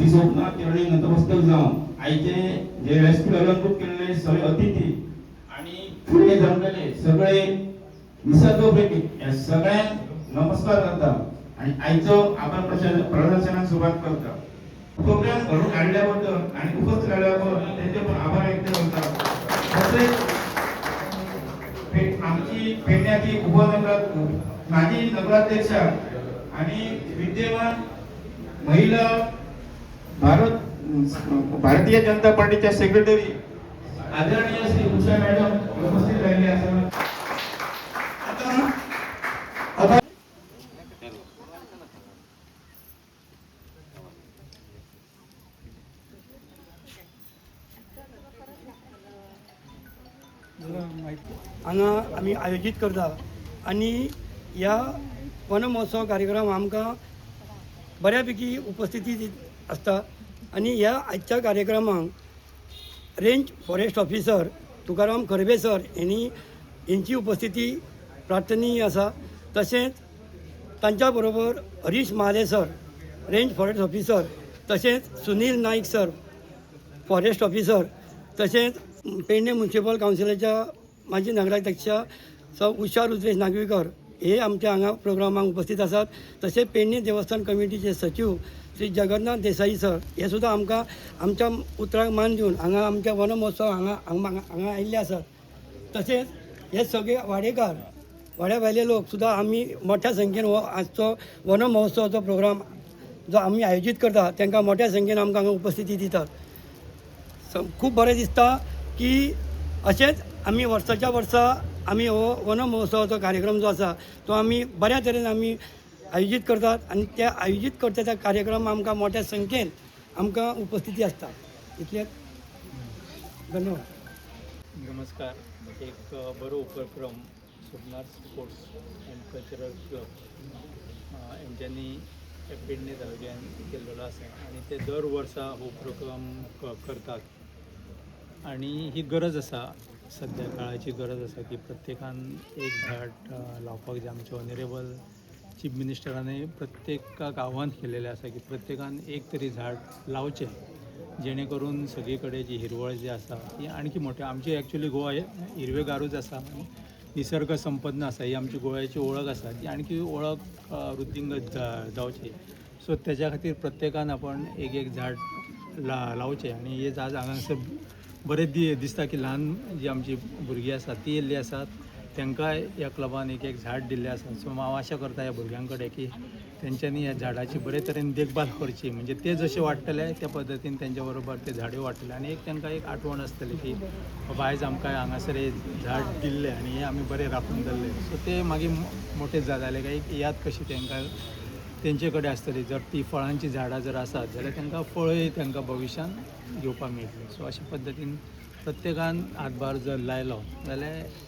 श्री सोमनाथ चरणी नतमस्तक जाऊन आईचे जे व्यासपीठ अलंकृत केलेले सगळे अतिथी आणि पुढे जमलेले सगळे निसर्गप्रेमी या सगळ्यांना नमस्कार करतात आणि आईचं आभार प्रदर्शनाला सुरुवात करतात. प्रोग्राम घडून आणल्याबद्दल आणि उपस्थित राहिल्याबद्दल त्यांचे पण आभार व्यक्त करतात. तसेच आमची पेडण्याची उपनगरात माजी नगराध्यक्ष आणि विद्यमान महिला भारतीय जनता पार्टीच्या सेक्रेटरी आदरणीय श्री उषा मॅडम उपस्थित राहिले असं हांगा आमी आयोजीत करता आणि ह्या वन महोत्सव कार्यक्रम आमकां बऱ्यापैकी उपस्थिती आसता आणि ह्या आजच्या कार्यक्रमाक range forest officer Tukaram Kharbe sir यांची उपस्थिती प्रार्थनीय आसा. तशेंच तांच्या बरोबर Harish Mahale sir range forest officer, तशेंच Sunil Naik sir forest officer, तशेंच पेडणे म्युनिसिपल कावन्सिलाच्या माजी नगराध्यक्ष सौ उषा रुद्रेश नागवेकर हे आमच्या हांगा प्रोग्रामाक उपस्थित आसात. तशेंच पेडणे देवस्थान कमिटीचे सचिव श्री जगन्नाथ देसाई सर हे सुद्दां आमकां आमच्या उतराक मान दिवन हांगा आमच्या वन महोत्सव हांगा आयिल्ले आसात. तशेंच हे सगळे वाडेकार वाड्या भायले लोक सुद्दां आमी मोठ्या संख्येन हो आजचो वन महोत्सवाचो प्रोग्राम जो आमी आयोजीत करता तांकां मोठ्या संख्येन आमकां हांगा उपस्थिती दितात. खूब बरें दिसता की अशेंच आमी वर्साच्या वर्सा आमी हो वन महोत्सवाचो कार्यक्रम जो आसा तो आमी बऱ्या तरेन आमी आयोजीत करतात आणि त्या आयोजीत करता त्या कार्यक्रम आमकां मोठ्या संख्येन आमकां उपस्थिती आसता. इतले धन्यवाद. नमस्कार. एक बरो उपक्रम Somnath sports and cultural club यांच्यांनी पेडणे तालुक्यान केल्लो आसा आणि ते दर वर्सा हो प्रोग्राम करतात आणि ही गरज आसा, सध्या काळाची गरज आसा की प्रत्येकान एक झाड लावपाक जाय. आमचे ऑनरेबल चीफ मिनिस्टरांनी प्रत्येक गांवांत केलेलें आसा की प्रत्येकान एक तरी झाड लावचें, जेणे करून सगळे कडेन जी हिरवळ जी आसा ती आणखी मोठी. आमची एक्चुअली गोवा हिरवेगारूच आसा, निसर्ग संपन्न आसा, ही आमची गोव्याची ओळख आसा, ती आणखी ओळख वृद्धींगत जावची. सो त्याच्या खातीर प्रत्येकान आपण एक झाड लावचें आणि हे झाड हांगासर बरें दिसता की ल्हान जी आमची भुरगीं आसात ती येयल्ली आसात, तांकां ह्या क्लबान एक झाड दिल्लें आसा. सो हांव आशा करता ह्या भुरग्यां कडेन की तेंच्यांनी ह्या झाडाची बरे तरेन देखभाल करची, म्हणजे ते जशे वाडटले त्या पद्दतीन तेंच्या बरोबर ते झाडे वाडटले आणि तांकां एक आठवण आसतली की बाबा आयज आमकां हांगासर हे झाड दिल्लें आणि हे आमी बरें राखून दवरलें. सो ते मागीर मोठे जाले काय एक याद कशी तांकां तेंचे कडेन आसतली. जर ती फळांची झाडां जर आसात जाल्यार तांकां फळय तांकां भविश्यान घेवपाक मेळटली. सो अशे पद्दतीन प्रत्येकान हातभार जर लायलो जाल्यार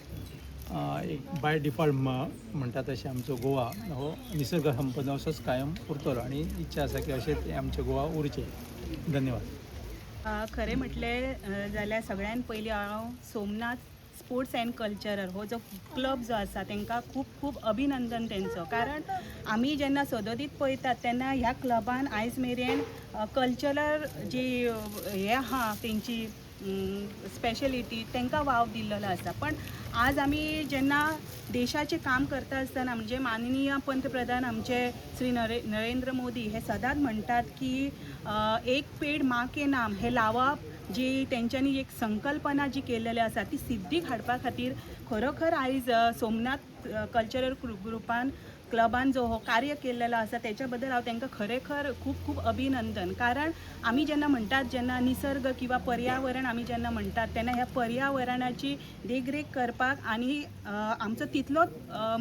एक बाय डिफॉल्ट म्हणटा तशें आमचो गोवा हो निसर्ग संपन्न असोच कायम उरतलो आणि इच्छा आसा की अशेंच आमचें गोवा उरचें. धन्यवाद. खरें म्हटलें जाल्यार सगळ्यान पयलीं हांव सोमनाथ स्पोर्ट्स अँड कल्चरल हो जो क्लब जो आसा तांकां खूब खूब अभिनंदन तेंचो. कारण आमी जेन्ना सदोदीत पळयतात तेन्ना ह्या क्लबान आयज मेरेन कल्चरल जी हे आहा तेंची स्पेशलिटी तांकां वाव दिल्लो आसा. पण आज आमी जेन्ना देशाचें काम करता आसतना म्हणजे माननीय पंतप्रधान आमचे श्री नरेंद्र मोदी हे सदांच म्हणटात की एक पेड माँ के नाम हे लावप, जी तेंच्यांनी एक संकल्पना जी केलेली आसा ती सिद्धीक हाडपा खातीर खरोखर आयज सोमनाथ कल्चरल ग्रुपान क्लबान जो हो कार्य केलेलो आसा त्याच्या बद्दल हांव तांकां खरेखर खूब खूब अभिनंदन. कारण आमी जेन्ना म्हणटात जेन्ना निसर्ग किंवा पर्यावरण आमी जेन्ना म्हणटात तेन्ना ह्या पर्यावरणाची देखरेख करपाक आनी आमचो तितलोच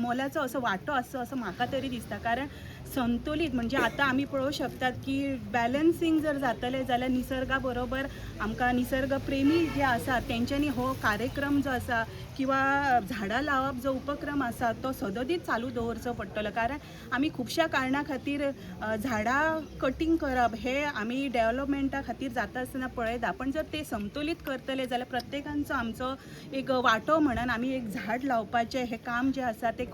मोलाचो असो वांटो आसचो असो म्हाका तरी दिसता. कारण संतुलित म्हणजे आता आमी पळोवंक शकतात की बॅलन्सिंग जर जातलें जाल्यार निसर्गा बरोबर आमकां निसर्ग प्रेमी जे आसात तेंच्यांनी हो कार्यक्रम जो आसा किंवा झाडां लावप जो उपक्रम आसा तो सदोदीत चालू दवरचो पडटलो. कारण आमी खुबश्या कारणां खातीर झाडां कटींग करप हे आमी डेव्हलपमेंटा खातीर जाता आसतना पळयता. पण जर ते संतुलित करतले जाल्यार प्रत्येकांचो आमचो एक वांटो म्हणून आमी एक झाड लावपाचें हे काम जे आसा ते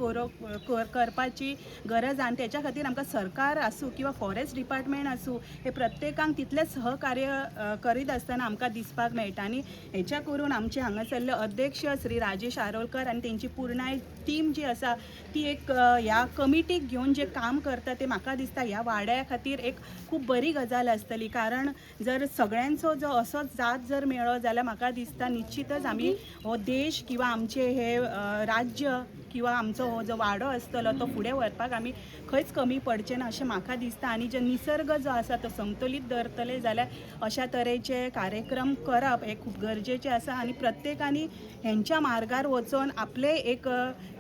करपाची गरज आणि त्याच्या खातीर खातीर आमकां सरकार आसूं किंवा फॉरेस्ट डिपार्टमेंट आसूं हे प्रत्येकांक तितले सहकार्य करीत आसतना आमकां दिसपाक मेळटा आनी हेच्या करून आमचे हांगासरले अध्यक्ष श्री राजेश आरोलकर आनी तेंची पुर्णाय टीम जी आसा ती एक ह्या कमिटीक घेवन जे काम करता ते म्हाका दिसता ह्या वाड्या खातीर एक खूब बरी गजाल आसतली कारण जर सगळ्यांचो जो असोच जात जर मेळ्ळो जाल्यार म्हाका दिसता निश्चितच आमी हो देश किंवा आमचे हे राज्य किंवा आमचो हो जो वाडो आसतलो तो फुडें व्हरपाक आमी खंयच कमी पडचे ना अशें म्हाका दिसता आनी जो निसर्ग जो आसा तो संतुलीत दवरतले जाल्यार अशा तरेचे कार्यक्रम करप हे खूब गरजेचे आसा आनी प्रत्येकानी हेंच्या मार्गार वचून आपले एक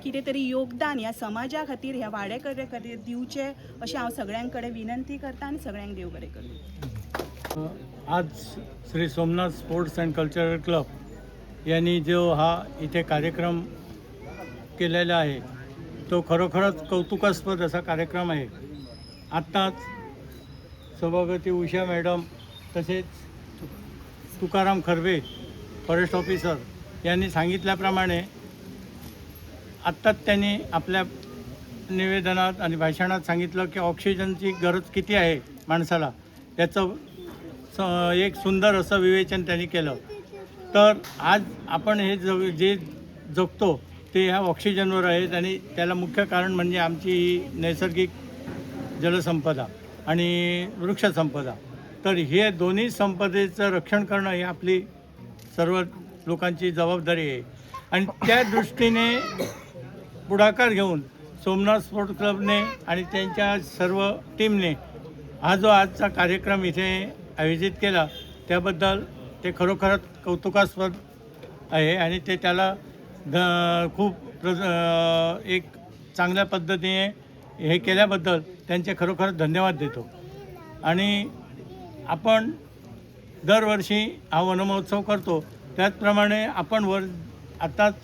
कितें तरी योगदान ह्या समाजा खातीर ह्या वाड्याकाऱ्या खातीर दिवचे अशें हांव सगळ्यां कडेन विनंती करता आनी सगळ्यांक देव बरें करूं. आज Shri Somnath sports and cultural club यांनी जो हा इथे कार्यक्रम केलेला आहे तो खरोखरच कौतुकास्पद असा कार्यक्रम आहे. आत्ताच सभापती उषा मॅडम तसेच तुकाराम खरबे फॉरेस्ट ऑफिसर यांनी सांगितल्याप्रमाणे आत्ताच त्यांनी आपल्या निवेदनात आणि भाषणात सांगितलं की ऑक्सिजनची गरज किती आहे माणसाला याचं एक सुंदर असं विवेचन त्यांनी केलं. तर आज आपण हे जे जगतो ते ह्या ऑक्सिजनवर आहेत आणि त्याला मुख्य कारण म्हणजे आमची ही नैसर्गिक जलसंपदा आणि वृक्षसंपदा. तर हे दोन्ही संपदेचं रक्षण करणं ही आपली सर्व लोकांची जबाबदारी आहे आणि त्या दृष्टीने पुढाकार घेऊन सोमनाथ स्पोर्ट्स क्लबने आणि त्यांच्या सर्व टीमने हा जो आजचा कार्यक्रम इथे आयोजित केला त्याबद्दल ते खरोखरच कौतुकास्पद आहे आणि ते त्याला खूप एक चांगल्या पद्धतीने हे केल्याबद्दल त्यांचे खरोखर धन्यवाद देतो. आणि आपण दरवर्षी हा वनमहोत्सव करतो त्याचप्रमाणे आपण आत्ताच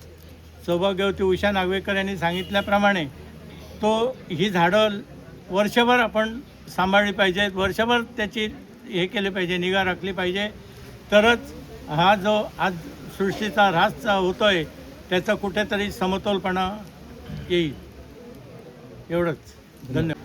सौभाग्यवती उषा नागवेकर यांनी सांगितल्याप्रमाणे ही झाडं वर्षभर आपण सांभाळली पाहिजेत, वर्षभर त्याची हे केले पाहिजे, निगा राखली पाहिजे, तरच हा जो आज सृष्टीचा ऱ्हास होतो आहे त्याचा कुठेतरी समतोलपणा येईल. एवढंच. धन्यवाद.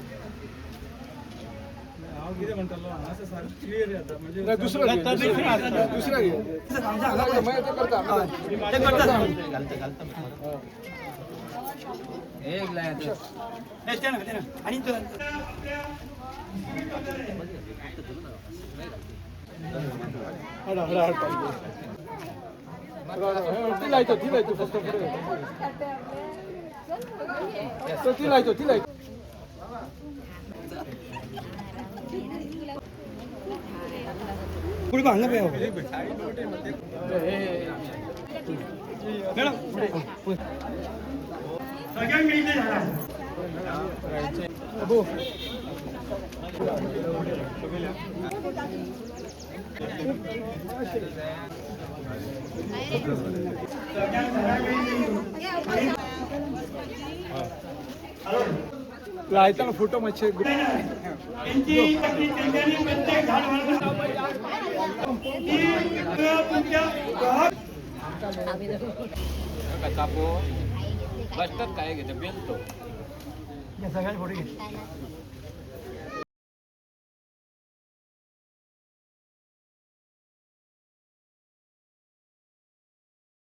पुढे भांगा पे लायताना फोटो मच्छी सगळ्यांनी फोटो घे.